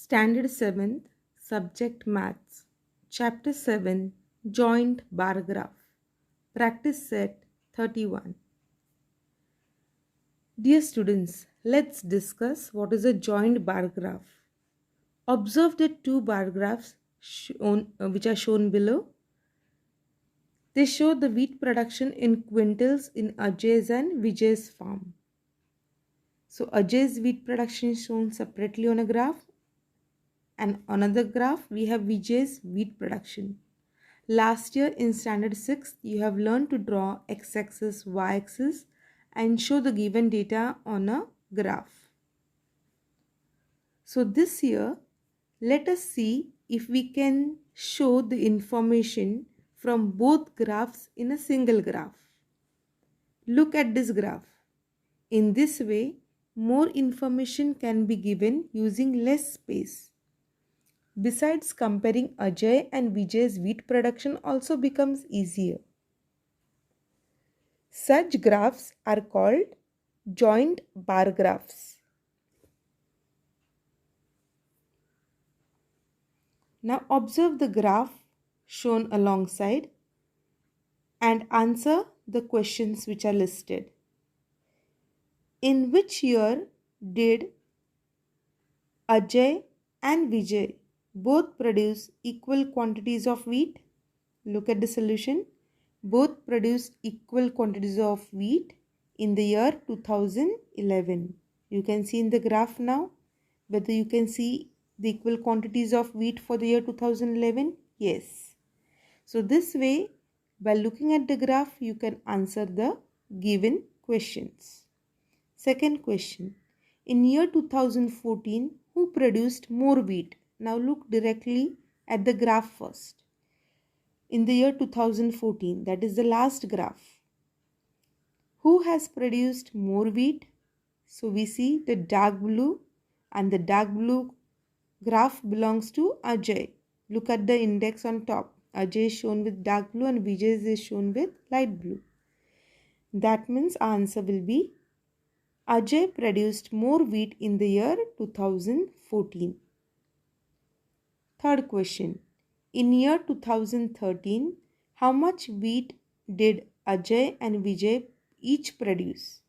Standard 7th, Subject Maths, Chapter 7, Joint Bar Graph, Practice Set 31. Dear students, let's discuss what is a joint bar graph. Observe the two bar graphs which are shown below. They show the wheat production in quintals in Ajay's and Vijay's farm. So Ajay's wheat production is shown separately on a graph, and another graph we have Vijay's wheat production. Last year in standard 6 you have learned to draw x-axis, y-axis and show the given data on a graph. So this year let us see if we can show the information from both graphs in a single graph. Look at this graph. In this way, more information can be given using less space. Besides, comparing Ajay and Vijay's wheat production also becomes easier. Such graphs are called joint bar graphs. Now observe the graph shown alongside and answer the questions which are listed. In which year did Ajay and Vijay both produce equal quantities of wheat? Look at the solution. Both produced equal quantities of wheat in the year 2011. You can see in the graph now whether you can see the equal quantities of wheat for the year 2011. Yes. So this way, by looking at the graph, you can answer the given questions. Second question. In year 2014, who produced more wheat? Now look directly at the graph first. In the year 2014, that is the last graph, who has produced more wheat? So we see the dark blue, and the dark blue graph belongs to Ajay. Look at the index on top. Ajay is shown with dark blue and Vijay is shown with light blue. That means our answer will be Ajay produced more wheat in the year 2014. Third question. In year 2013, how much wheat did Ajay and Vijay each produce?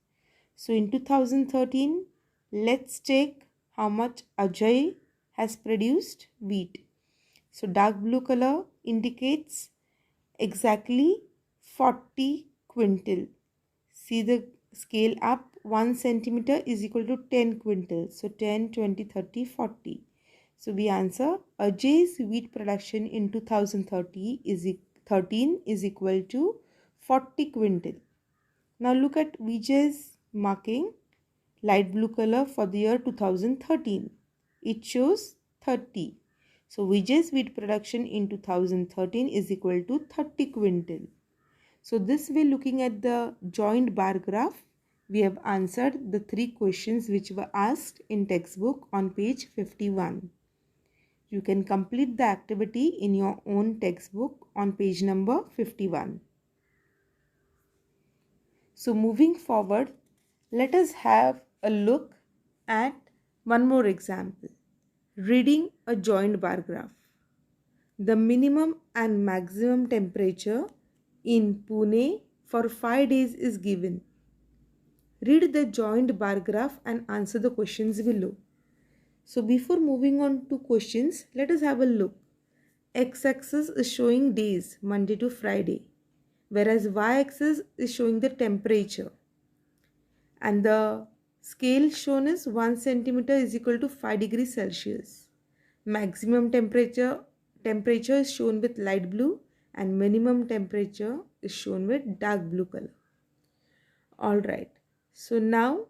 So in 2013, let's take how much Ajay has produced wheat. So dark blue color indicates exactly 40 quintal. See the scale up, 1 centimeter is equal to 10 quintals. So 10, 20, 30, 40. So we answer Ajay's wheat production in 2013 is equal to 40 quintal. Now look at Vijay's marking, light blue color for the year 2013. It shows 30. So Vijay's wheat production in 2013 is equal to 30 quintal. So this way, looking at the joint bar graph, we have answered the 3 questions which were asked in textbook on page 51. You can complete the activity in your own textbook on page number 51. So moving forward, let us have a look at one more example. Reading a joint bar graph. The minimum and maximum temperature in Pune for 5 days is given. Read the joint bar graph and answer the questions below. So before moving on to questions, let us have a look. X-axis is showing days, Monday to Friday, whereas y-axis is showing the temperature. And the scale shown is 1 centimeter is equal to 5 degrees Celsius. Maximum temperature is shown with light blue and minimum temperature is shown with dark blue color. Alright, so now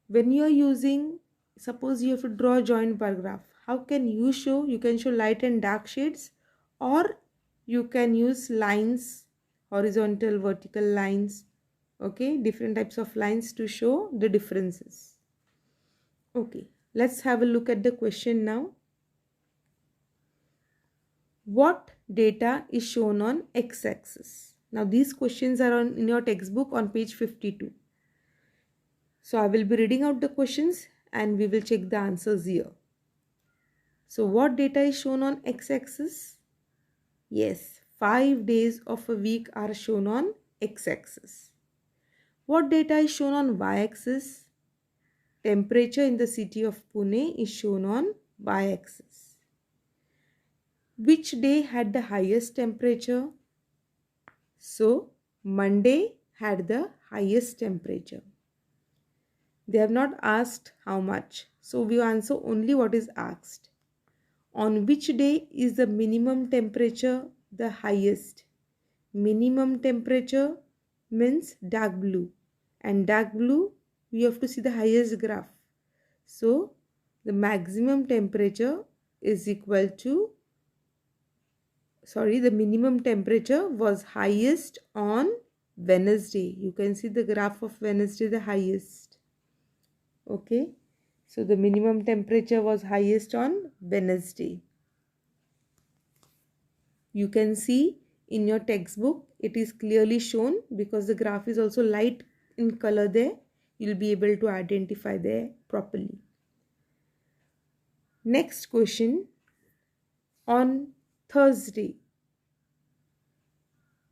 when you are using, suppose you have to draw a joint bar graph, how can you show? You can show light and dark shades, or you can use lines, horizontal, vertical lines, okay, different types of lines to show the differences. Okay, let's have a look at the question now. What data is shown on x-axis? Now these questions are in your textbook on page 52. So I will be reading out the questions and we will check the answers here. So what data is shown on x-axis? Yes, 5 days of a week are shown on x-axis. What data is shown on y-axis? Temperature in the city of Pune is shown on y-axis. Which day had the highest temperature? So, Monday had the highest temperature. They have not asked how much. So, we answer only what is asked. On which day is the minimum temperature the highest? Minimum temperature means dark blue. And dark blue, we have to see the highest graph. So, the maximum temperature is equal to, the minimum temperature was highest on Wednesday. You can see the graph of Wednesday, the highest. Okay. So, the minimum temperature was highest on Wednesday. You can see in your textbook, it is clearly shown because the graph is also light in color there. You'll be able to identify there properly. Next question. On Thursday,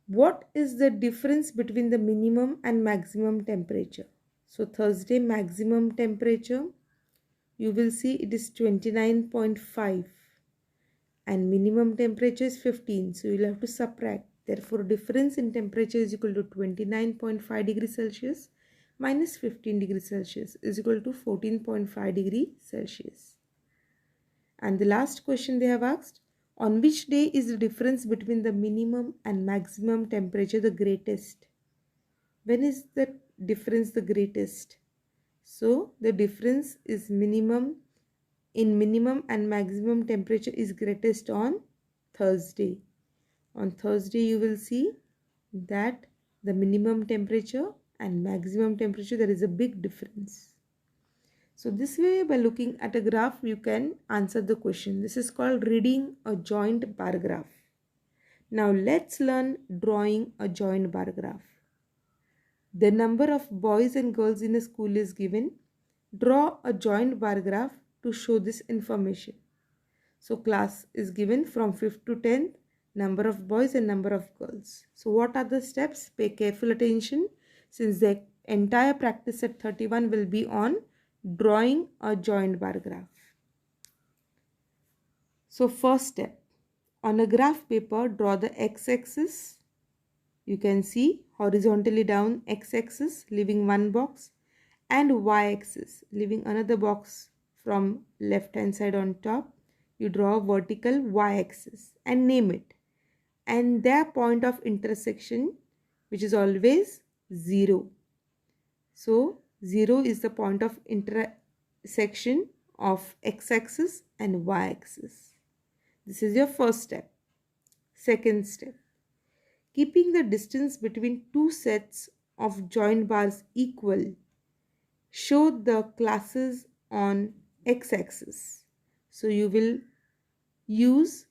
what is the difference between the minimum and maximum temperature? So Thursday maximum temperature, you will see it is 29.5 and minimum temperature is 15. So you'll have to subtract. Therefore, difference in temperature is equal to 29.5 degrees Celsius minus 15 degrees Celsius is equal to 14.5 degrees Celsius. And the last question they have asked, on which day is the difference between the minimum and maximum temperature the greatest? When is the difference the greatest? So the difference is minimum and maximum temperature is greatest on Thursday. On Thursday you will see that the minimum temperature and maximum temperature, there is a big difference. So this way, by looking at a graph, you can answer the question. This is called reading a joint bar graph. Now let's learn drawing a joint bar graph. The number of boys and girls in a school is given. Draw a joint bar graph to show this information. So class is given from 5th to 10th, number of boys and number of girls. So what are the steps? Pay careful attention since the entire practice set 31 will be on drawing a joint bar graph. So first step, on a graph paper, draw the x-axis. You can see horizontally down x-axis leaving one box and y-axis leaving another box from left hand side on top. You draw a vertical y-axis and name it, and their point of intersection, which is always 0. So 0 is the point of intersection of x-axis and y-axis. This is your first step. Second step, keeping the distance between two sets of joint bars equal, show the classes on x-axis. So you will use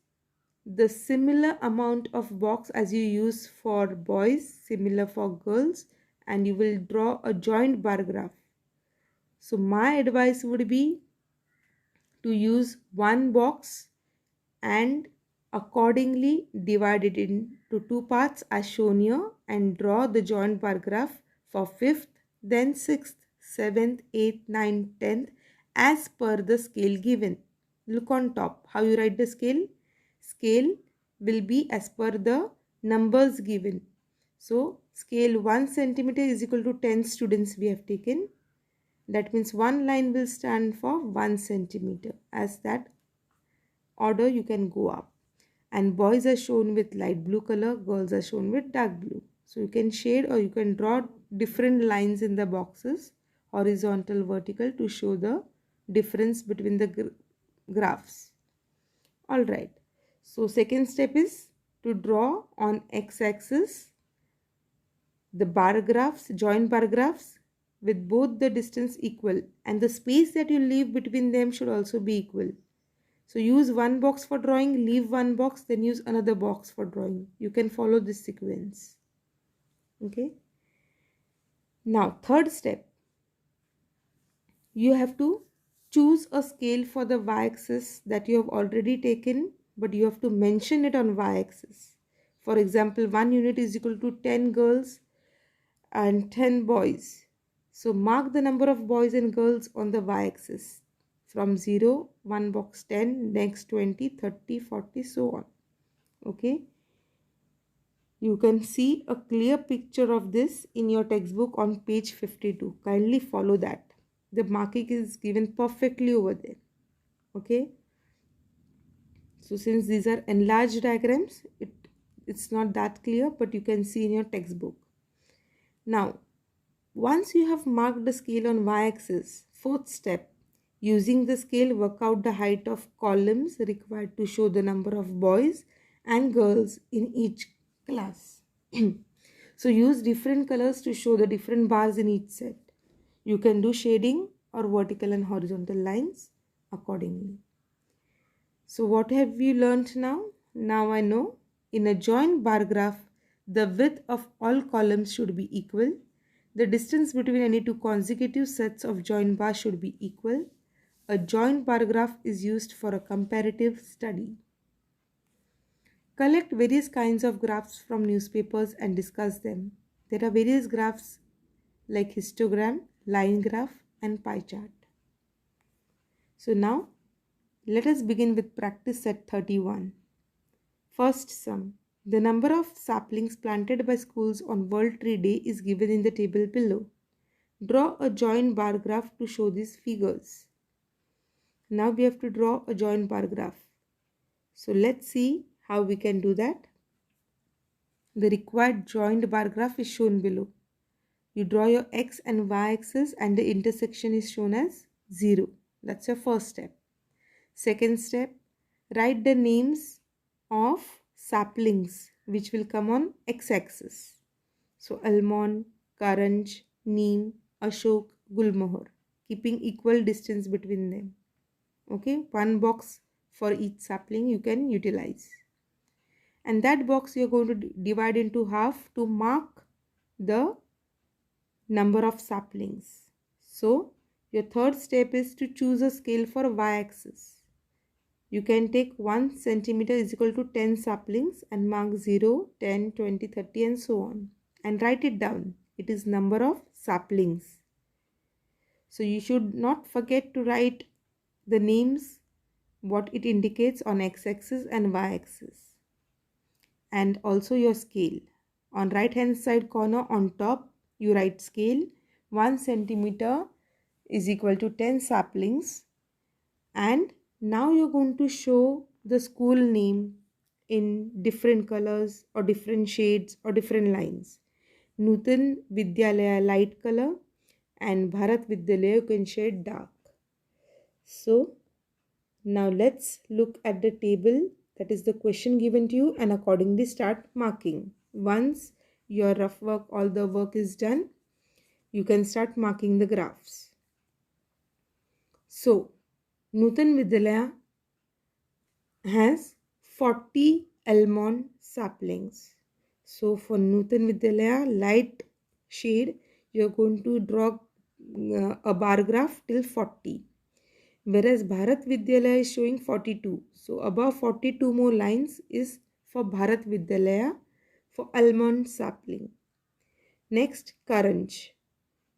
the similar amount of box as you use for boys, similar for girls, and you will draw a joint bar graph. So my advice would be to use one box and accordingly divide it into two parts as shown here and draw the joint bar graph for 5th, then 6th, 7th, 8th, 9th, 10th as per the scale given. Look on top how you write the scale. Scale will be as per the numbers given. So scale 1 centimeter is equal to 10 students we have taken. That means one line will stand for 1 centimeter. As that order you can go up. And boys are shown with light blue color, girls are shown with dark blue. So you can shade or you can draw different lines in the boxes, horizontal, vertical, to show the difference between the graphs. Alright. So second step is to draw on x-axis the bar graphs, joint bar graphs with both the distance equal, and the space that you leave between them should also be equal. So use one box for drawing, leave one box, then use another box for drawing. You can follow this sequence. Okay. Now third step, you have to choose a scale for the y-axis that you have already taken, but you have to mention it on y-axis. For example, 1 unit is equal to 10 girls and 10 boys. So mark the number of boys and girls on the y-axis. From 0, 1 box 10, next 20, 30, 40, so on. Okay. You can see a clear picture of this in your textbook on page 52. Kindly follow that. The marking is given perfectly over there. Okay. So since these are enlarged diagrams, it's not that clear, but you can see in your textbook. Now, once you have marked the scale on y-axis, fourth step, using the scale, work out the height of columns required to show the number of boys and girls in each class. So use different colors to show the different bars in each set. You can do shading or vertical and horizontal lines accordingly. So what have we learned now? Now I know in a joint bar graph, the width of all columns should be equal. The distance between any two consecutive sets of joint bars should be equal. A joint bar graph is used for a comparative study. Collect various kinds of graphs from newspapers and discuss them. There are various graphs like histogram, line graph, and pie chart. So now let us begin with practice set 31. First sum. The number of saplings planted by schools on World Tree Day is given in the table below. Draw a joint bar graph to show these figures. Now we have to draw a joint bar graph. So let's see how we can do that. The required joint bar graph is shown below. You draw your x and y axis and the intersection is shown as 0. That's your first step. Second step, write the names of saplings which will come on x-axis. So almond, karanj, neem, ashok, gulmohar, keeping equal distance between them. Okay, one box for each sapling you can utilize. And that box you are going to divide into half to mark the number of saplings. So your third step is to choose a scale for y-axis. You can take 1 centimeter is equal to 10 saplings and mark 0, 10, 20, 30 and so on. And write it down. It is number of saplings. So you should not forget to write the names, what it indicates on x-axis and y-axis. And also your scale. On right hand side corner on top, you write scale. 1 centimeter is equal to 10 saplings. And now you're going to show the school name in different colors or different shades or different lines. Nutan Vidyalaya light color and Bharat Vidyalaya you can shade dark. So now let's look at the table, that is the question given to you, and accordingly start marking. Once your rough work, all the work is done, you can start marking the graphs. So Nutan Vidyalaya has 40 almond saplings. So for Nutan Vidyalaya light shade, you are going to draw a bar graph till 40. Whereas Bharat Vidyalaya is showing 42. So above 42 more lines is for Bharat Vidyalaya for almond sapling. Next, Karanj.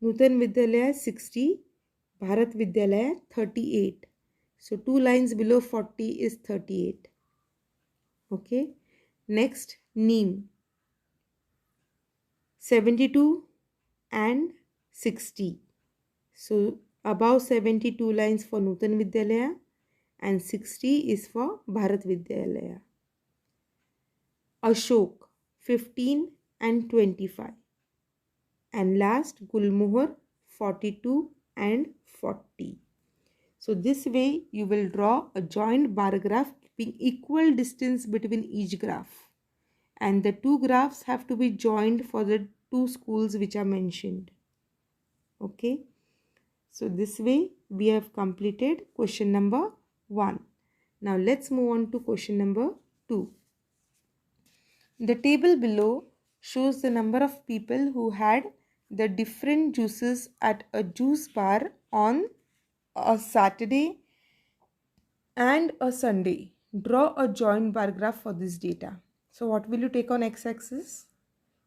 Nutan Vidyalaya 60, Bharat Vidyalaya 38. So 2 lines below 40 is 38. Okay. Next, Neem. 72 and 60. So above 72 lines for Nutan Vidyalaya and 60 is for Bharat Vidyalaya. Ashok 15 and 25. And last Gulmohar 42 and 40. So this way you will draw a joint bar graph keeping equal distance between each graph. And the two graphs have to be joined for the two schools which are mentioned. Okay. So this way we have completed question number 1. Now let's move on to question number 2. The table below shows the number of people who had the different juices at a juice bar on a Saturday and a Sunday. Draw a joint bar graph for this data. So what will you take on x-axis?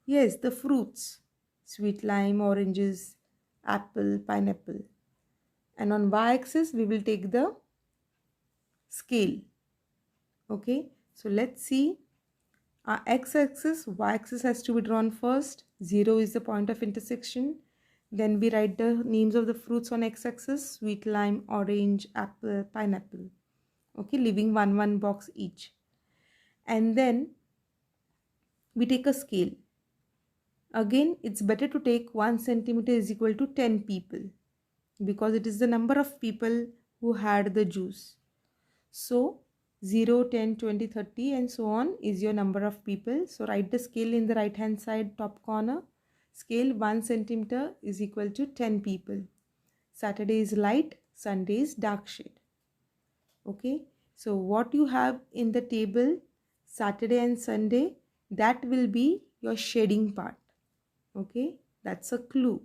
Yes, the fruits. Sweet lime, oranges, apple, pineapple. And on y-axis, we will take the scale. Okay, so let's see. Our x-axis, y-axis has to be drawn first. 0 is the point of intersection. Then we write the names of the fruits on x-axis. Sweet lime, orange, apple, pineapple. Okay, leaving one box each. And then we take a scale. Again, it's better to take 1 centimeter is equal to 10 people, because it is the number of people who had the juice. So 0, 10, 20, 30 and so on is your number of people. So write the scale in the right hand side top corner. Scale 1 centimeter is equal to 10 people. Saturday is light, Sunday is dark shade. Okay, so what you have in the table Saturday and Sunday, that will be your shading part. Okay, that's a clue.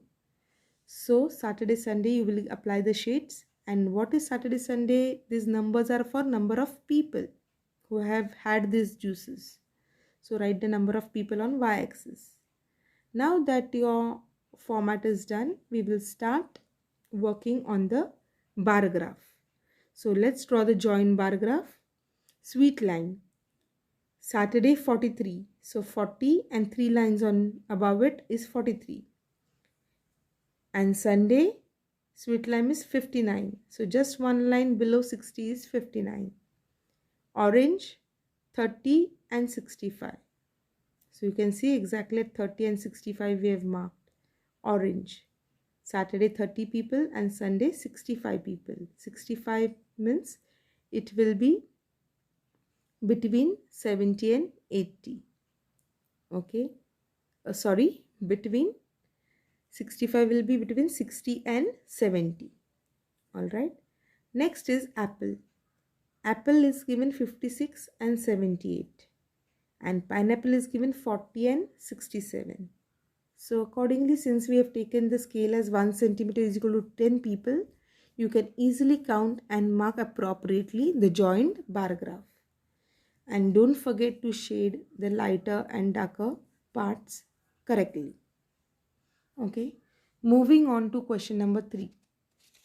So Saturday, Sunday you will apply the shades. And what is Saturday, Sunday? These numbers are for number of people who have had these juices. So write the number of people on y-axis. Now that your format is done, we will start working on the bar graph. So let's draw the joint bar graph. Sweet lime. Saturday 43. So 40 and 3 lines on above it is 43. And Sunday, sweet lime is 59. So just one line below 60 is 59. Orange, 30 and 65. So you can see exactly at 30 and 65 we have marked. Orange. Saturday 30 people and Sunday 65 people. 65 means it will be between 70 and 80. Okay. Between 65 will be between 60 and 70. Alright. Next is apple. Apple is given 56 and 78. And pineapple is given 40 and 67. So accordingly, since we have taken the scale as 1 centimeter is equal to 10 people, you can easily count and mark appropriately the joint bar graph. And don't forget to shade the lighter and darker parts correctly. Okay, moving on to question number 3.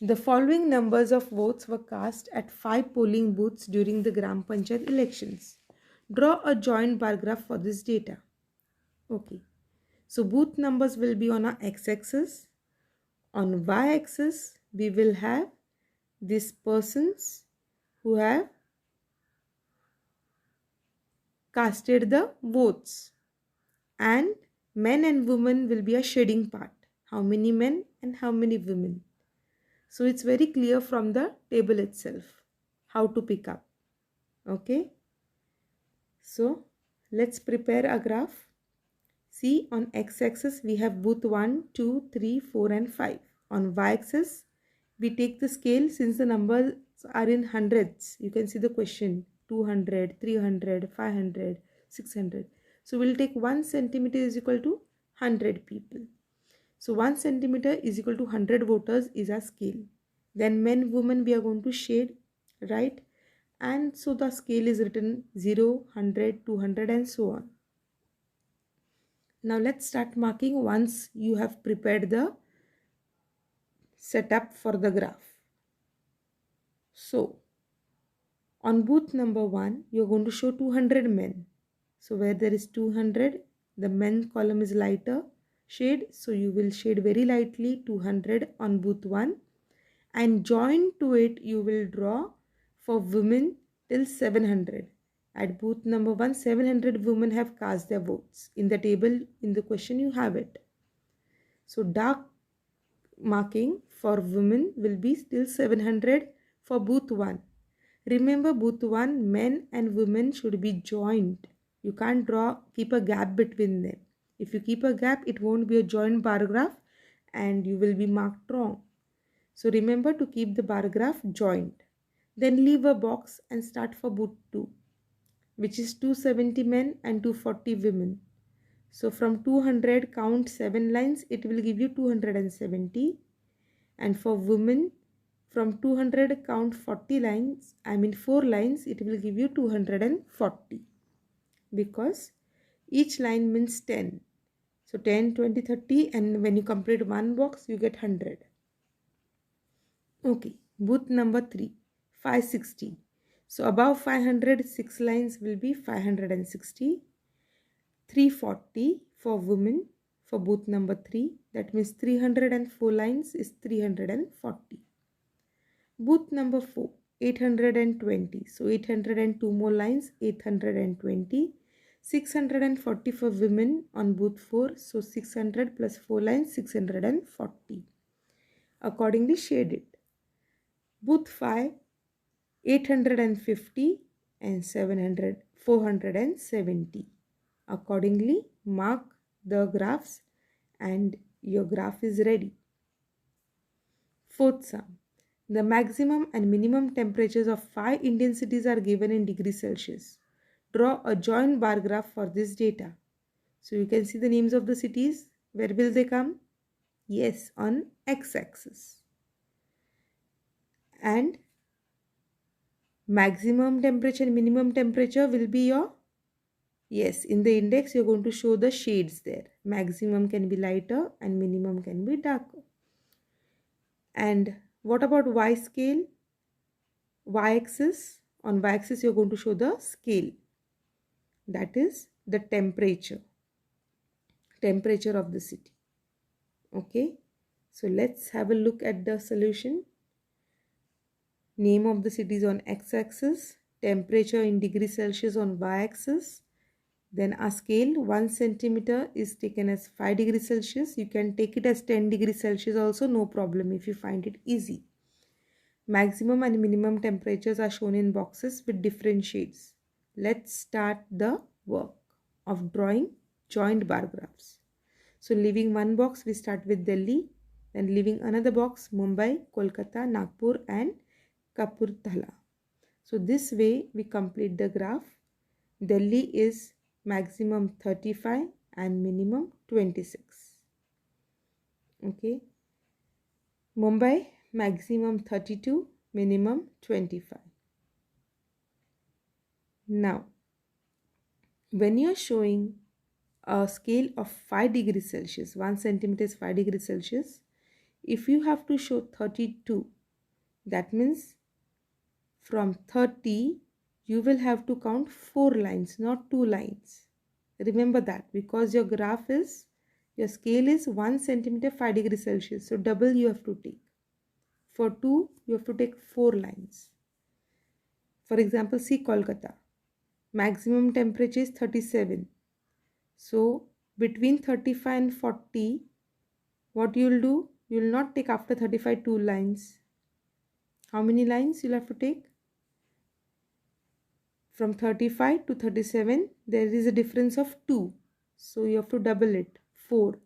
The following numbers of votes were cast at 5 polling booths during the Gram Panchayat elections. Draw a joint bar graph for this data. Okay, so booth numbers will be on our x-axis. On y-axis, we will have these persons who have casted the votes, and men and women will be a shading part. How many men and how many women. So it's very clear from the table itself how to pick up. Okay. So let's prepare a graph. See, on x-axis we have booth 1, 2, 3, 4 and 5. On y-axis we take the scale. Since the numbers are in hundreds, you can see the question 200, 300, 500, 600. So we'll take 1 centimeter is equal to 100 people. So 1 centimeter is equal to 100 voters is our scale. Then men, women we are going to shade, right? And so the scale is written 0, 100, 200 and so on. Now let's start marking once you have prepared the setup for the graph. So on booth number 1, you're going to show 200 men. So where there is 200, the men column is lighter shade. So you will shade very lightly 200 on booth 1. And joined to it, you will draw for women till 700. At booth number 1, 700 women have cast their votes. In the table, in the question, you have it. So dark marking for women will be still 700 for booth 1. Remember, booth 1, men and women should be joined. You can't keep a gap between them. If you keep a gap, it won't be a joint bar graph and you will be marked wrong. So remember to keep the bar graph joined. Then leave a box and start for booth 2, which is 270 men and 240 women. So from 200 count 7 lines, it will give you 270. And for women, From 200 count 40 lines, 4 lines, it will give you 240 because each line means 10. So 10, 20, 30, and when you complete one box, you get 100. Okay, booth number 3, 560. So above 500, 6 lines will be 560. 340 for women for booth number 3. That means 304 lines is 340. Booth number 4, 820. So 802 more lines, 820. 640 for women on booth 4. So 600 plus 4 lines, 640. Accordingly shaded. Booth 5, 850 and 700, 470. Accordingly, mark the graphs and your graph is ready. Fourth sum. The maximum and minimum temperatures of 5 Indian cities are given in degrees Celsius. Draw a joint bar graph for this data. So you can see the names of the cities. Where will they come? Yes, on x-axis. And maximum temperature and minimum temperature will be your, yes, in the index you're going to show the shades there. Maximum can be lighter and minimum can be darker. And what about y scale? Y-axis. On y-axis you're going to show the scale. That is the temperature of the city. Okay, so let's have a look at the solution. Name of the city is on x-axis, temperature in degrees Celsius on y-axis. Then a scale, 1 centimeter is taken as 5 degrees Celsius. You can take it as 10 degrees Celsius also, no problem if you find it easy. Maximum and minimum temperatures are shown in boxes with different shades. Let's start the work of drawing joint bar graphs. So leaving one box, we start with Delhi. Then leaving another box, Mumbai, Kolkata, Nagpur and Kapurthala. So this way we complete the graph. Delhi is maximum 35 and minimum 26. Okay. Mumbai maximum 32, minimum 25. Now, when you are showing a scale of 5 degrees Celsius, 1 centimeter is 5 degrees Celsius. If you have to show 32, that means from 30, you will have to count 4 lines, not 2 lines. Remember that, because your graph is, your scale is 1 centimeter 5 degrees Celsius. So double you have to take. For 2, you have to take 4 lines. For example, see Kolkata. Maximum temperature is 37. So between 35 and 40, what you will do? You will not take after 35 2 lines. How many lines you will have to take? From 35 to 37, there is a difference of 2. So you have to double it, 4.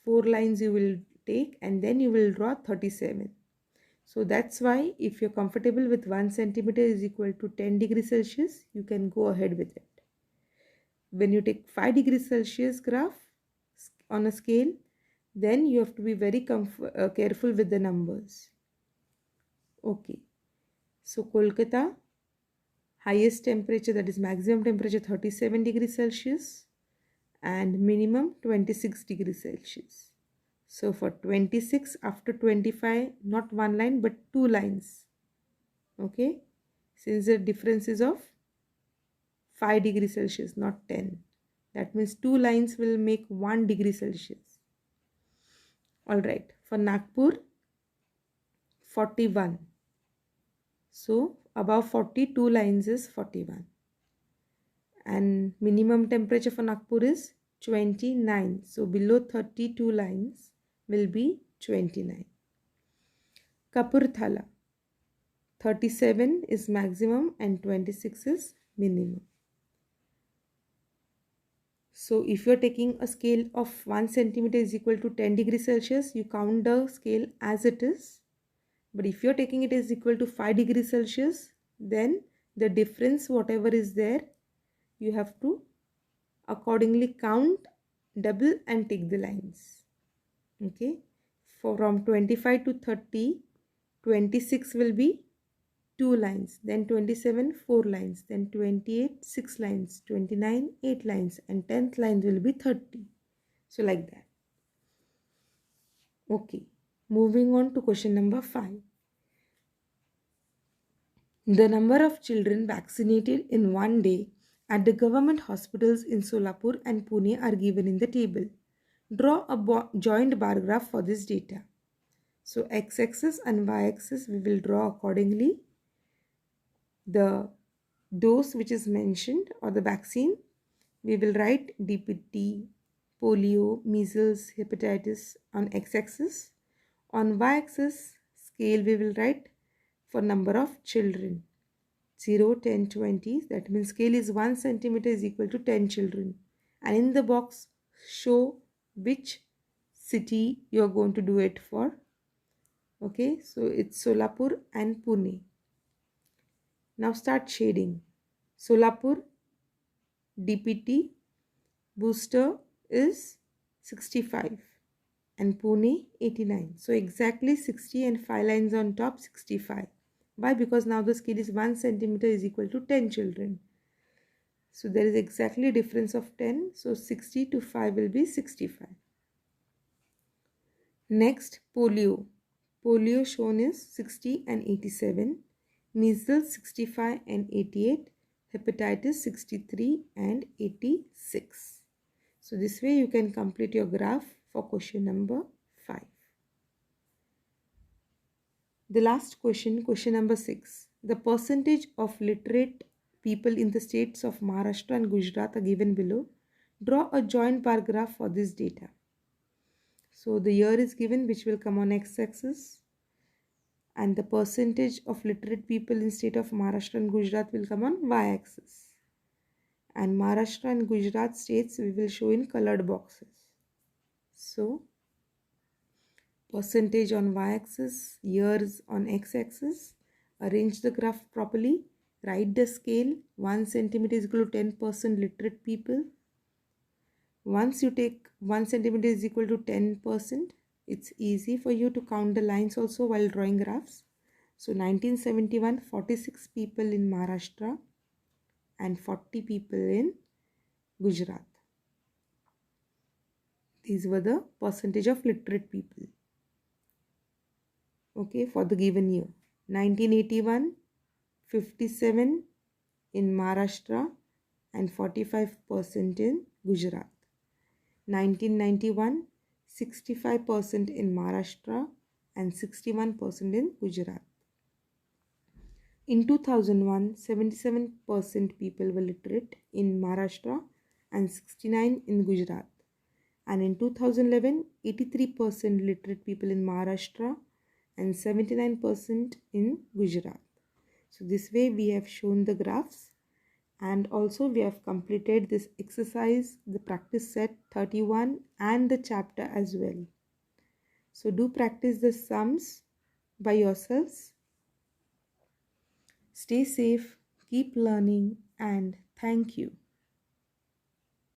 4 lines you will take and then you will draw 37. So that's why if you're comfortable with 1 centimeter is equal to 10 degrees Celsius, you can go ahead with it. When you take 5 degrees Celsius graph on a scale, then you have to be very careful with the numbers. Okay. So Kolkata, highest temperature, that is maximum temperature 37 degrees Celsius and minimum 26 degrees Celsius. So for 26, after 25, not 1 line but 2 lines. Okay, since the difference is of 5 degrees Celsius, not 10. That means 2 lines will make 1 degree Celsius. Alright, for Nagpur, 41. So above 40, 2 lines is 41. And minimum temperature for Nagpur is 29. So below 32 lines will be 29. Kapurthala, 37 is maximum and 26 is minimum. So if you are taking a scale of 1 centimeter is equal to 10 degrees Celsius, you count the scale as it is. But if you are taking it as equal to 5 degrees Celsius, then the difference whatever is there, you have to accordingly count, double and take the lines. Okay. From 25 to 30, 26 will be 2 lines, then 27 4 lines, then 28 6 lines, 29 8 lines, and 10th line will be 30. So like that. Okay, moving on to question number 5. The number of children vaccinated in one day at the government hospitals in Solapur and Pune are given in the table. Draw a joint bar graph for this data. So x-axis and y-axis we will draw accordingly. The dose which is mentioned or the vaccine, we will write DPT, polio, measles, hepatitis on x-axis. On y-axis scale we will write for number of children. 0, 10, 20. That means scale is 1 centimeter is equal to 10 children. And in the box show which city you are going to do it for. Okay, so it's Solapur and Pune. Now start shading. Solapur DPT booster is 65 and Pune 89. So exactly 60 and 5 lines on top, 65. Why? Because now the scale is 1 centimeter is equal to 10 children. So there is exactly a difference of 10. So 60 to 5 will be 65. Next, polio. Polio shown is 60 and 87. Measles 65 and 88. Hepatitis 63 and 86. So this way you can complete your graph for question number 5. The last question, question number 6. The percentage of literate people in the states of Maharashtra and Gujarat are given below. Draw a joint bar graph for this data. So the year is given, which will come on x-axis, and the percentage of literate people in state of Maharashtra and Gujarat will come on y-axis. And Maharashtra and Gujarat states we will show in colored boxes. So percentage on y-axis, years on x-axis. Arrange the graph properly. Write the scale. 1 centimeter is equal to 10% literate people. Once you take 1 centimeter is equal to 10%, it's easy for you to count the lines also while drawing graphs. So 1971, 46 people in Maharashtra and 40 people in Gujarat. These were the percentage of literate people. Okay, for the given year. 1981, 57 in Maharashtra and 45% in Gujarat. 1991, 65% in Maharashtra and 61% in Gujarat. In 2001, 77% people were literate in Maharashtra and 69% in Gujarat. And in 2011, 83% literate people in Maharashtra and 79% in Gujarat. So this way we have shown the graphs, and also we have completed this exercise, the practice set 31 and the chapter as well. So do practice the sums by yourselves. Stay safe, keep learning, and thank you.